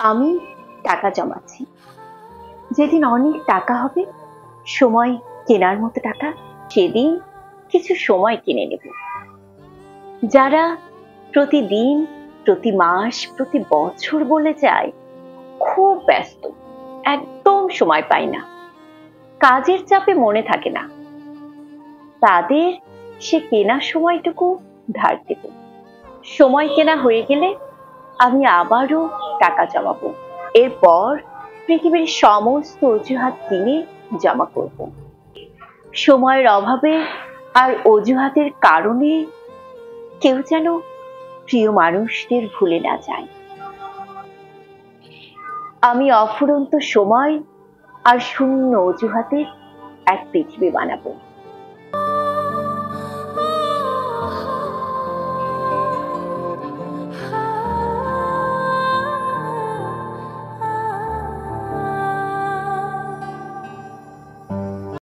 আমি টাকা জমাচ্ছি। যেদিন অনেক টাকা হবে, সময় কেনার মতো টাকা, সেদিন কিছু সময় কিনে নেব। যারা প্রতিদিন, প্রতি মাস, প্রতি বছর বলে যায় খুব ব্যস্ত, একদম সময় পাই না, কাজের চাপে মনে থাকে না, তাদের সে কেনা সময়টুকু ধার দেব। সময় কেনা হয়ে গেলে আমি আবারও টাকা জমাবো। এরপর পৃথিবীর সমস্ত অজুহাত কিনে জমা করব। সময়ের অভাবে আর অজুহাতের কারণে কেউ যেন প্রিয় মানুষদের ভুলে না যায়। আমি অফুরন্ত সময় আর শূন্য অজুহাতের এক পৃথিবী বানাবো।